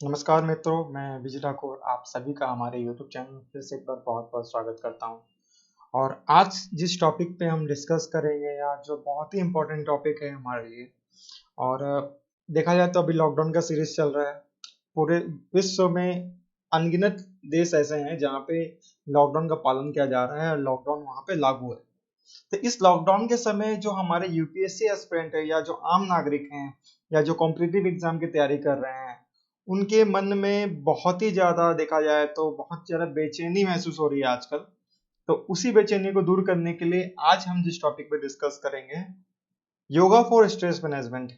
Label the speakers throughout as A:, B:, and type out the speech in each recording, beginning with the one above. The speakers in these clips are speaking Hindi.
A: नमस्कार मित्रों, मैं विजय ठाकुर आप सभी का हमारे YouTube चैनल फिर से एक बार बहुत बहुत स्वागत करता हूं। और आज जिस टॉपिक पे हम डिस्कस करेंगे या जो बहुत ही इम्पोर्टेंट टॉपिक है हमारे लिए। और देखा जाए तो अभी लॉकडाउन का सीरीज चल रहा है। पूरे विश्व में अनगिनत देश ऐसे हैं जहाँ पे लॉकडाउन का पालन किया जा रहा है और लॉकडाउन वहाँ पे लागू है। तो इस लॉकडाउन के समय जो हमारे यूपीएससी एस्पिरेंट है या जो आम नागरिक हैं या जो कॉम्पिटिटिव एग्जाम की तैयारी कर रहे हैं, उनके मन में बहुत ही ज्यादा देखा जाए तो बहुत ज्यादा बेचैनी महसूस हो रही है आजकल। तो उसी बेचैनी को दूर करने के लिए आज हम जिस टॉपिक पे डिस्कस करेंगे, योगा फॉर स्ट्रेस मैनेजमेंट।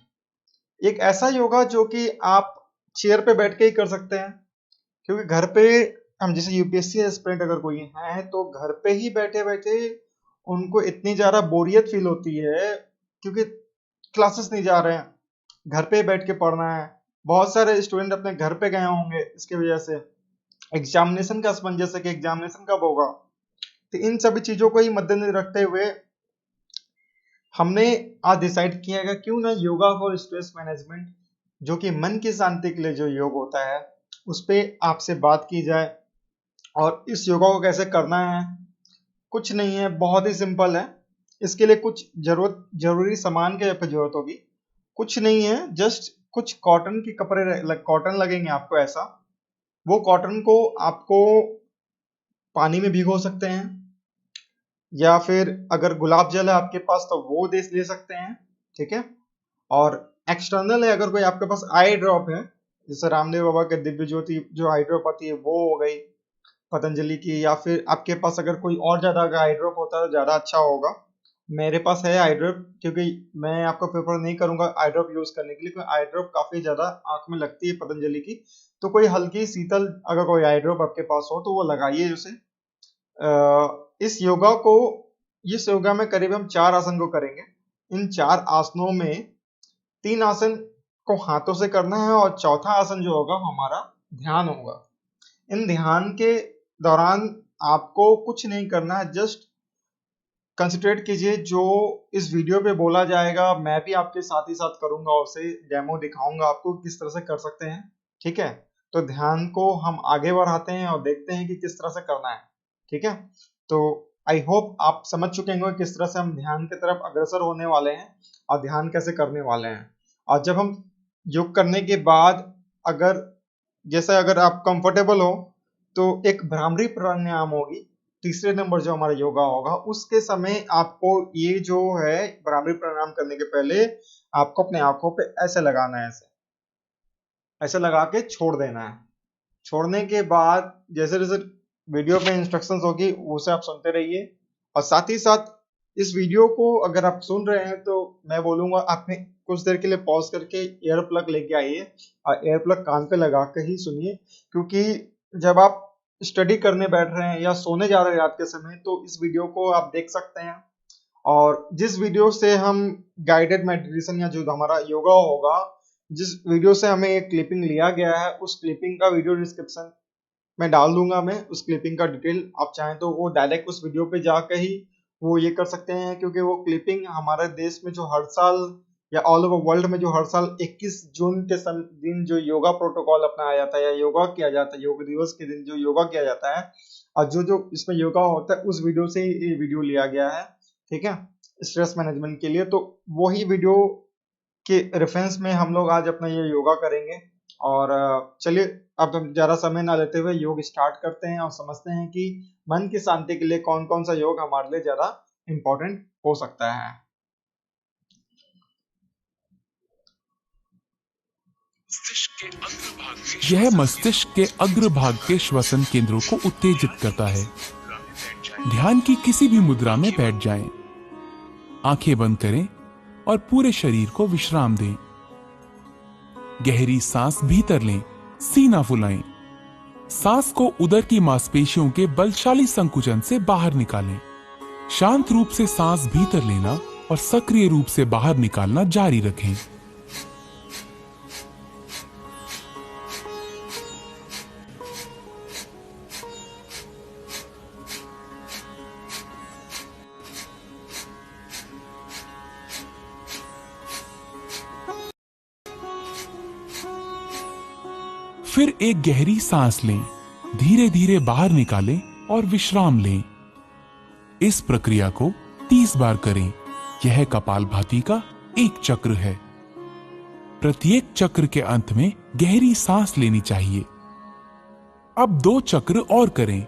A: एक ऐसा योगा जो कि आप चेयर पे बैठ के ही कर सकते हैं, क्योंकि घर पे हम जैसे यूपीएससी एस्पिरेंट अगर कोई है तो घर पे ही बैठे बैठे उनको इतनी ज्यादा बोरियत फील होती है, क्योंकि क्लासेस नहीं जा रहे हैं, घर पे बैठ के पढ़ना है। बहुत सारे स्टूडेंट अपने घर पे गए होंगे इसकी वजह से। एग्जामिनेशन का असमंजस है कि एग्जामिनेशन कब होगा। तो इन सभी चीजों को ही मद्देनजर रखते हुए हमने आज डिसाइड किया है क्यों ना योगा फॉर स्ट्रेस मैनेजमेंट, जो कि मन की शांति के लिए जो योग होता है, उस पे आपसे बात की जाए। और इस योगा को कैसे करना है, कुछ नहीं है, बहुत ही सिंपल है। इसके लिए कुछ जरूरी सामान की जरूरत होगी। कुछ नहीं है, जस्ट कुछ कॉटन के कपड़े कॉटन लगेंगे आपको ऐसा। वो कॉटन को आपको पानी में भिगो सकते हैं, या फिर अगर गुलाब जल है आपके पास तो वो ले सकते हैं। ठीक है। और एक्सटर्नल है, अगर कोई आपके पास आई ड्रॉप है, जैसे रामदेव बाबा के दिव्य ज्योति जो आई ड्रॉप आती है वो हो गई पतंजलि की, या फिर आपके पास अगर कोई और ज्यादा अगर आई ड्रॉप होता है तो ज्यादा अच्छा होगा। मेरे पास है आई ड्रॉप, क्योंकि मैं आपको प्रेफर नहीं करूंगा आई ड्रॉप यूज करने के लिए, क्योंकि आई ड्रॉप काफी ज्यादा आंख में लगती है पतंजलि की। तो कोई हल्की शीतल अगर कोई आई ड्रॉप आपके पास हो तो वो लगाइए उसे। इस योगा को इस योगा में करीब हम 4 आसन को करेंगे। इन 4 आसनों में 3 आसन को हाथों से करना है और चौथा आसन जो होगा हमारा ध्यान होगा। इन ध्यान के दौरान आपको कुछ नहीं करना है, जस्ट कंसंट्रेट कीजिए जो इस वीडियो पे बोला जाएगा। मैं भी आपके साथ ही साथ करूंगा, उसे डेमो दिखाऊंगा आपको किस तरह से कर सकते हैं। ठीक है। तो ध्यान को हम आगे बढ़ाते हैं और देखते हैं कि किस तरह से करना है। ठीक है। तो आई होप आप समझ चुके होंगे किस तरह से हम ध्यान की तरफ अग्रसर होने वाले हैं और ध्यान कैसे करने वाले हैं। और जब हम योग करने के बाद, अगर जैसे अगर आप कंफर्टेबल हो, तो एक भ्रामरी प्राणायाम होगी। तीसरे नंबर जो हमारा योगा होगा उसके समय आपको ये जो है भ्रामरी प्राणायाम करने के पहले आपको अपने आंखों पे ऐसे लगाना है, ऐसे ऐसे लगा के छोड़ देना है। छोड़ने के बाद जैसे जैसे वीडियो पे इंस्ट्रक्शंस होगी उसे आप सुनते रहिए। और साथ ही साथ इस वीडियो को अगर आप सुन रहे हैं तो मैं बोलूंगा आपने कुछ देर के लिए पॉज करके एयर प्लग लेके आइए और एयर प्लग कान पे लगा के ही सुनिए, क्योंकि जब आप स्टडी करने बैठ रहे हैं या सोने जा रहे हैं रात के समय तो इस वीडियो को आप देख सकते हैं। और जिस वीडियो से हम गाइडेड मेडिटेशन या जो हमारा योगा होगा, जिस वीडियो से हमें एक क्लिपिंग लिया गया है, उस क्लिपिंग का वीडियो डिस्क्रिप्शन मैं डाल दूंगा। मैं उस क्लिपिंग का डिटेल आप चाहें तो वो डायरेक्ट उस वीडियो पे जाकर ही वो ये कर सकते हैं, क्योंकि वो क्लिपिंग हमारे देश में जो हर साल या ऑल ओवर वर्ल्ड में जो हर साल 21 जून के दिन जो योगा प्रोटोकॉल अपनाया जाता है या योगा किया जाता है, योग दिवस के दिन जो योगा किया जाता है और जो जो इसमें योगा होता है, उस वीडियो से ही ये वीडियो लिया गया है। ठीक है। स्ट्रेस मैनेजमेंट के लिए तो वही वीडियो के रेफरेंस में हम लोग आज अपना ये योगा करेंगे। और चलिए अब हम ज्यादा समय ना लेते हुए योग स्टार्ट करते हैं और समझते हैं कि मन की शांति के लिए कौन कौन सा योग हमारे लिए ज्यादा इम्पोर्टेंट हो सकता है।
B: यह मस्तिष्क के अग्रभाग के श्वसन केंद्रों को उत्तेजित करता है। ध्यान की किसी भी मुद्रा में बैठ जाएं, आंखें बंद करें और पूरे शरीर को विश्राम दें। गहरी सांस भीतर लें, सीना फुलाएं। सांस को उदर की मांसपेशियों के बलशाली संकुचन से बाहर निकालें। शांत रूप से सांस भीतर लेना और सक्रिय रूप से बाहर निकालना जारी रखें। फिर एक गहरी सांस लें, धीरे धीरे बाहर निकालें और विश्राम लें। इस प्रक्रिया को 30 बार करें। यह कपालभाति का एक चक्र है। प्रत्येक चक्र के अंत में गहरी सांस लेनी चाहिए। अब 2 चक्र और करें।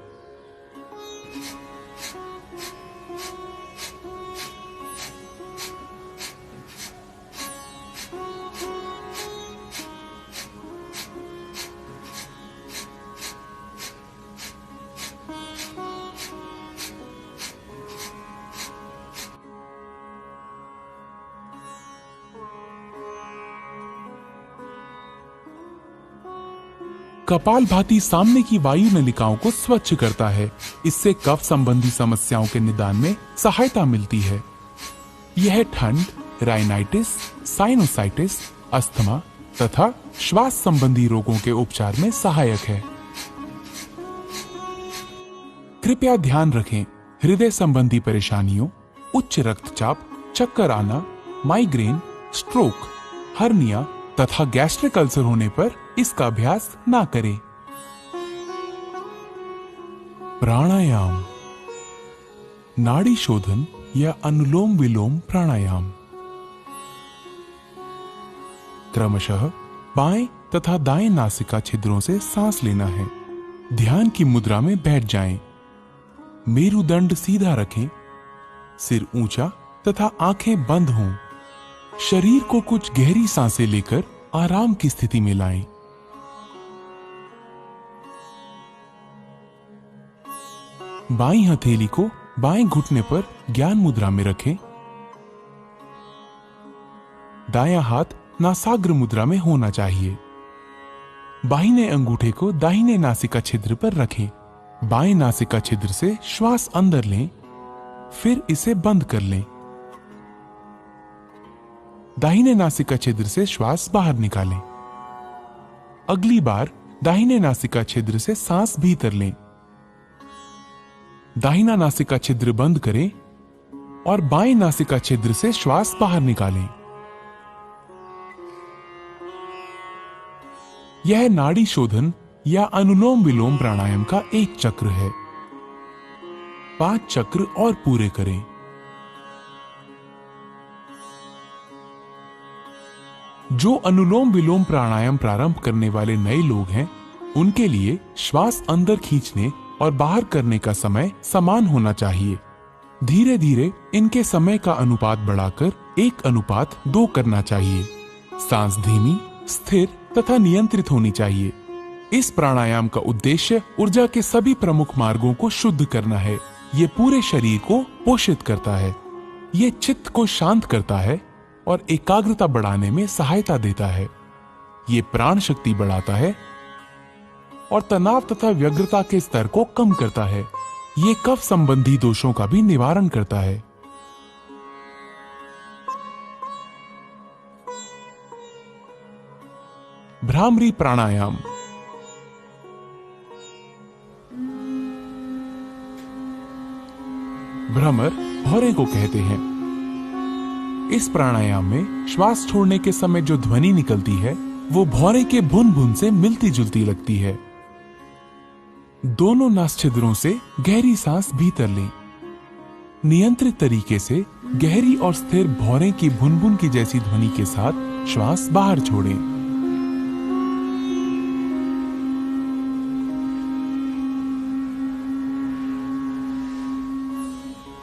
B: कपालभाति सामने की वायु नलिकाओं को स्वच्छ करता है। इससे कफ संबंधी समस्याओं के निदान में सहायता मिलती है। यह ठंड, राइनाइटिस, साइनोसाइटिस, अस्थमा तथा श्वास संबंधी रोगों के उपचार में सहायक है। कृपया ध्यान रखें, हृदय संबंधी परेशानियों, उच्च रक्तचाप, चक्कर आना, माइग्रेन, स्ट्रोक, हर्निया तथा गैस्ट्रिक अल्सर होने पर इसका अभ्यास ना करें। प्राणायाम, नाड़ी शोधन या अनुलोम विलोम प्राणायाम। क्रमशः बाएं तथा दाएं नासिका छिद्रों से सांस लेना है। ध्यान की मुद्रा में बैठ जाएं। मेरुदंड सीधा रखें, सिर ऊंचा तथा आंखें बंद हों। शरीर को कुछ गहरी सांसें लेकर आराम की स्थिति में लाएं। बाईं हथेली को बाएं घुटने पर ज्ञान मुद्रा में रखें। दायां हाथ नासाग्र मुद्रा में होना चाहिए। बाहिने अंगूठे को दाहिने नासिका छिद्र पर रखें। बाएं नासिका छिद्र से श्वास अंदर लें, फिर इसे बंद कर लें। दाहिने नासिका छिद्र से श्वास बाहर निकालें। अगली बार दाहिने नासिका छिद्र से सांस भीतर लें। दाहिना नासिका छिद्र बंद करें और बाएं नासिका छिद्र से श्वास बाहर निकालें। यह नाड़ी शोधन या अनुलोम विलोम प्राणायाम का एक चक्र है। 5 चक्र और पूरे करें। जो अनुलोम विलोम प्राणायाम प्रारंभ करने वाले नए लोग हैं, उनके लिए श्वास अंदर खींचने और बाहर करने का समय समान होना चाहिए। धीरे धीरे इनके समय का अनुपात बढ़ाकर 1:2 करना चाहिए। सांस धीमी, स्थिर तथा नियंत्रित होनी चाहिए। इस प्राणायाम का उद्देश्य ऊर्जा के सभी प्रमुख मार्गों को शुद्ध करना है। ये पूरे शरीर को पोषित करता है। ये चित्त को शांत करता है और एकाग्रता बढ़ाने में सहायता देता है। ये प्राण शक्ति बढ़ाता है और तनाव तथा व्यग्रता के स्तर को कम करता है। ये कफ संबंधी दोषों का भी निवारण करता है। भ्रामरी प्राणायाम। भ्रमर भौरे को कहते हैं। इस प्राणायाम में श्वास छोड़ने के समय जो ध्वनि निकलती है वो भौरे के भुन भुन से मिलती जुलती लगती है। दोनों नासछिद्रों से गहरी सांस भीतर लें। नियंत्रित तरीके से गहरी और स्थिर भौरे की भुन भुन की जैसी ध्वनि के साथ श्वास बाहर छोड़ें।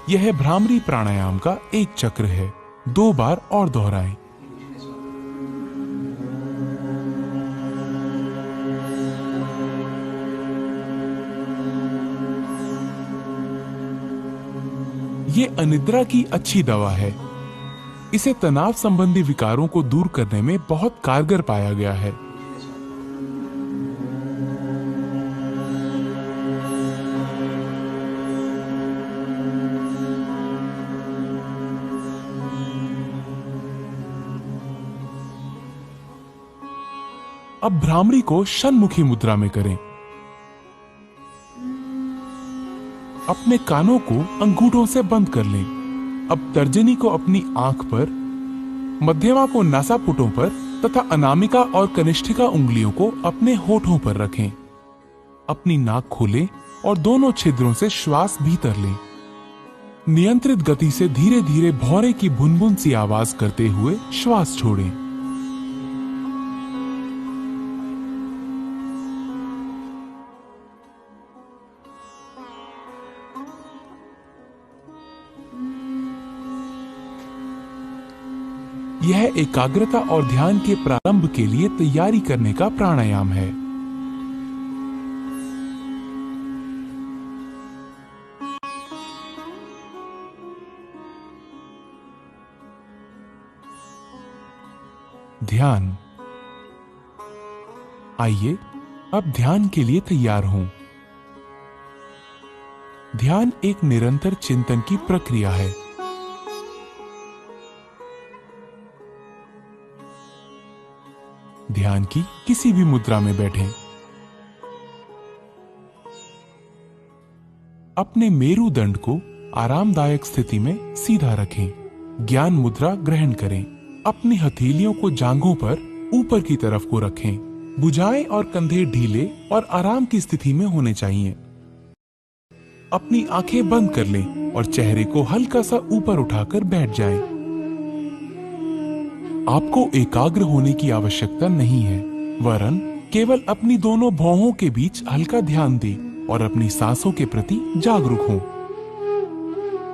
B: यह भ्रामरी प्राणायाम का एक चक्र है। 2 बार और दोहराएं। ये अनिद्रा की अच्छी दवा है। इसे तनाव संबंधी विकारों को दूर करने में बहुत कारगर पाया गया है। अब भ्रामरी को षण्मुखी मुद्रा में करें। अपने कानों को अंगूठों से बंद कर लें। अब तर्जनी को अपनी आंख पर, मध्यमा को नासापुटों पर तथा अनामिका और कनिष्ठिका उंगलियों को अपने होठों पर रखें। अपनी नाक खोलें और दोनों छिद्रों से श्वास भीतर लें। नियंत्रित गति से धीरे धीरे भौरे की भुनभुन सी आवाज करते हुए श्वास छोड़ें। यह एकाग्रता और ध्यान के प्रारंभ के लिए तैयारी करने का प्राणायाम है। ध्यान। आइए अब ध्यान के लिए तैयार हों। ध्यान एक निरंतर चिंतन की प्रक्रिया है। ध्यान की किसी भी मुद्रा में बैठें। अपने मेरुदंड को आरामदायक स्थिति में सीधा रखें। ज्ञान मुद्रा ग्रहण करें। अपनी हथेलियों को जांघों पर ऊपर की तरफ को रखें। भुजाएं और कंधे ढीले और आराम की स्थिति में होने चाहिए। अपनी आंखें बंद कर लें और चेहरे को हल्का सा ऊपर उठाकर बैठ जाएं। आपको एकाग्र होने की आवश्यकता नहीं है, वरन केवल अपनी दोनों भौहों के बीच हल्का ध्यान दें और अपनी सांसों के प्रति जागरूक हों।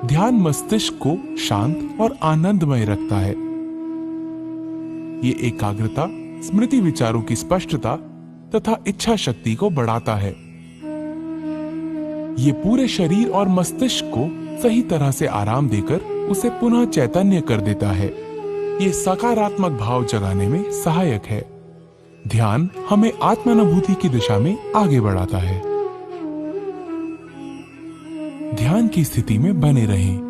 B: ध्यान मस्तिष्क को शांत और आनंदमय रखता है। ये एकाग्रता स्मृति विचारों की स्पष्टता तथा इच्छा शक्ति को बढ़ाता है। ये पूरे शरीर और मस्तिष्क को सही तरह से आराम देकर उसे पुनः चैतन्य कर देता है। ये सकारात्मक भाव जगाने में सहायक है। ध्यान हमें आत्मानुभूति की दिशा में आगे बढ़ाता है। ध्यान की स्थिति में बने रहें।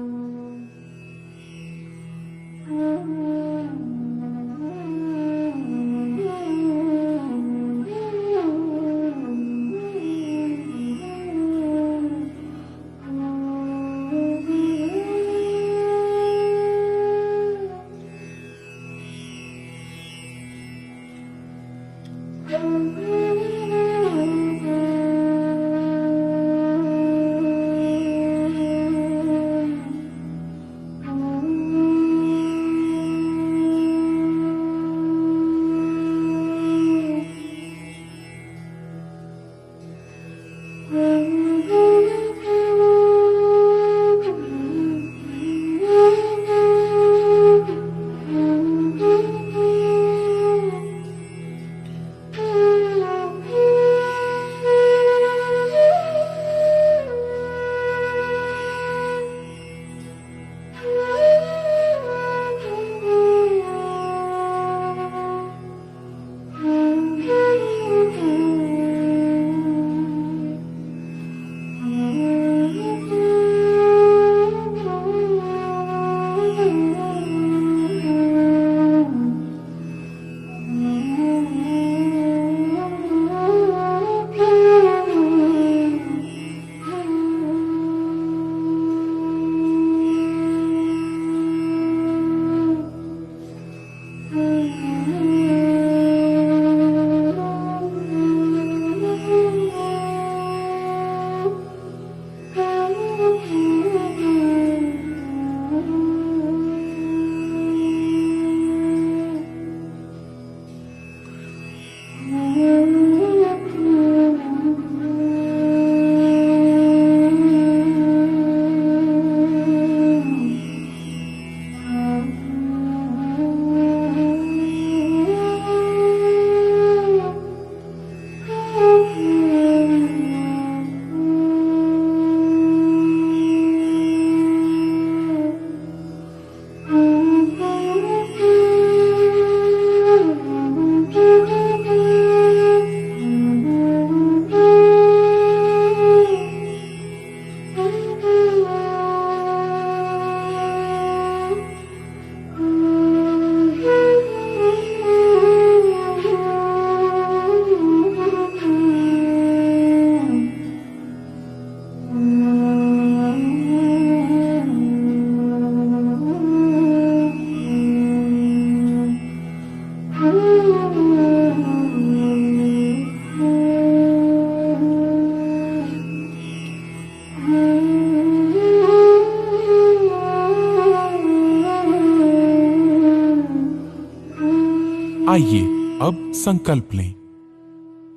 B: आइए अब संकल्प लें।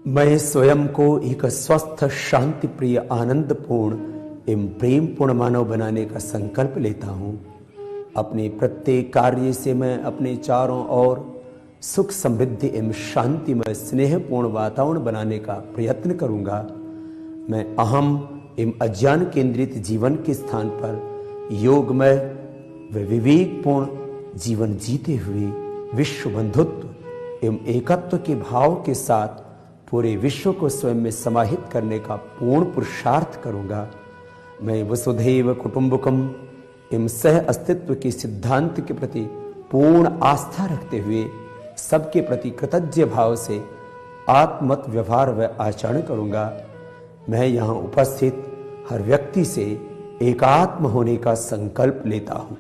C: मैं स्वयं को एक स्वस्थ, शांति प्रिय, आनंद पूर्ण एवं प्रेम पूर्ण मानव बनाने का संकल्प लेता हूँ। अपने प्रत्येक कार्य से मैं अपने चारों ओर सुख, समृद्धि एवं शांतिमय, स्नेहपूर्ण वातावरण बनाने का प्रयत्न करूँगा। मैं अहम एवं अज्ञान केंद्रित जीवन के स्थान पर योगमय व विवेकपूर्ण जीवन जीते हुए विश्व बंधुत्व एवं एकत्व के भाव के साथ पूरे विश्व को स्वयं में समाहित करने का पूर्ण पुरुषार्थ करूंगा। मैं वसुधैव कुटुंबकम एवं सह अस्तित्व के सिद्धांत के प्रति पूर्ण आस्था रखते हुए सबके प्रति कृतज्ञ भाव से आत्मत व्यवहार व आचरण करूंगा। मैं यहाँ उपस्थित हर व्यक्ति से एकात्म होने का संकल्प लेता हूँ।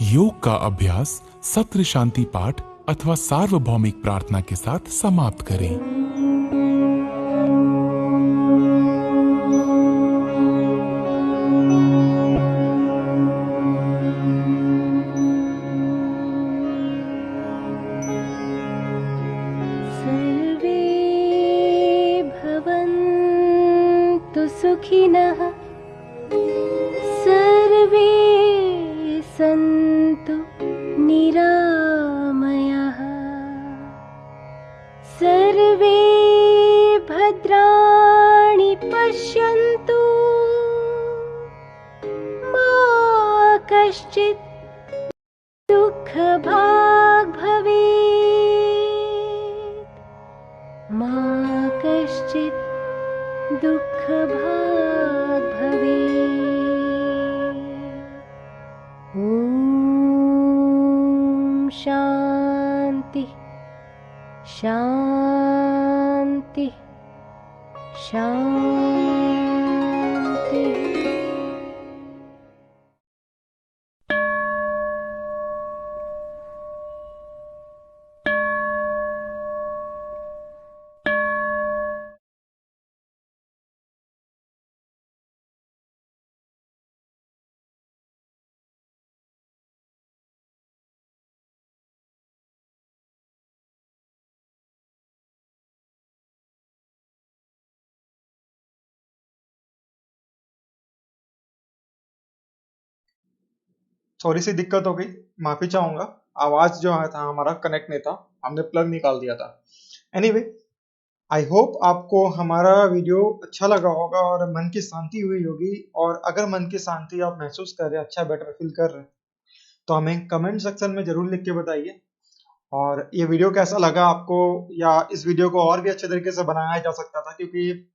B: योग का अभ्यास सत्र शांति पाठ अथवा सार्वभौमिक प्रार्थना के साथ समाप्त करें।
D: सर्वे भवन्तु सुखिनः, सर्वे सन्तु निरामयाः, सर्वे भद्राणि पश्यन्तु, मा कश्चित् दुःखभाग् भवेत्, मा कश्चित् दुःखभाग् भवेत्। ॐ शान्ति शान्ति शान्ति।
A: थोड़ी सी दिक्कत हो गई, माफी चाहूंगा। आवाज जो था हमारा कनेक्ट नहीं था, हमने प्लग निकाल दिया था। एनीवे, आई होप आपको हमारा वीडियो अच्छा लगा होगा और मन की शांति हुई होगी। और अगर मन की शांति आप महसूस कर रहे हैं, अच्छा बेटर फील कर रहे हैं, तो हमें कमेंट सेक्शन में जरूर लिख के बताइए। और ये वीडियो कैसा लगा आपको, या इस वीडियो को और भी अच्छे तरीके से बनाया जा सकता था, क्योंकि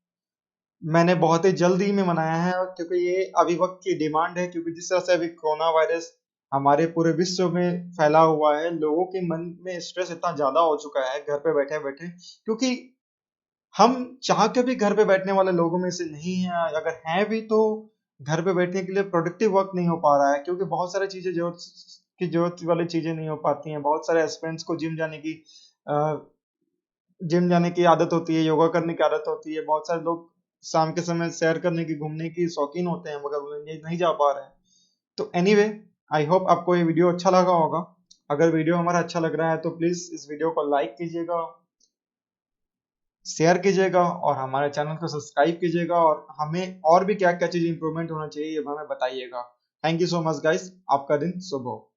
A: मैंने बहुत ही जल्दी में बनाया है, और क्योंकि ये अभी वक्त की डिमांड है। क्योंकि जिस तरह से अभी कोरोना वायरस हमारे पूरे विश्व में फैला हुआ है, लोगों के मन में स्ट्रेस इतना ज्यादा हो चुका है घर पे बैठे बैठे। क्योंकि हम चाह के भी घर पे बैठने वाले लोगों में से नहीं है, अगर हैं भी तो घर पे बैठने के लिए प्रोडक्टिव वर्क नहीं हो पा रहा है। क्योंकि बहुत सारी चीजें जरूरत वाली चीजें नहीं हो पाती हैं। बहुत सारे एस्पिरेंट्स को जिम जाने की आदत होती है, योगा करने की आदत होती है। बहुत सारे लोग शाम के समय सैर करने की, घूमने की शौकीन होते हैं, मगर वो नहीं जा पा रहे हैं। तो एनीवे, आई होप आपको ये वीडियो अच्छा लगा होगा। अगर वीडियो हमारा अच्छा लग रहा है तो प्लीज इस वीडियो को लाइक कीजिएगा, शेयर कीजिएगा और हमारे चैनल को सब्सक्राइब कीजिएगा। और हमें और भी क्या क्या चीज इंप्रूवमेंट होना चाहिए ये हमें बताइएगा। Thank you so much guys, आपका दिन शुभ हो।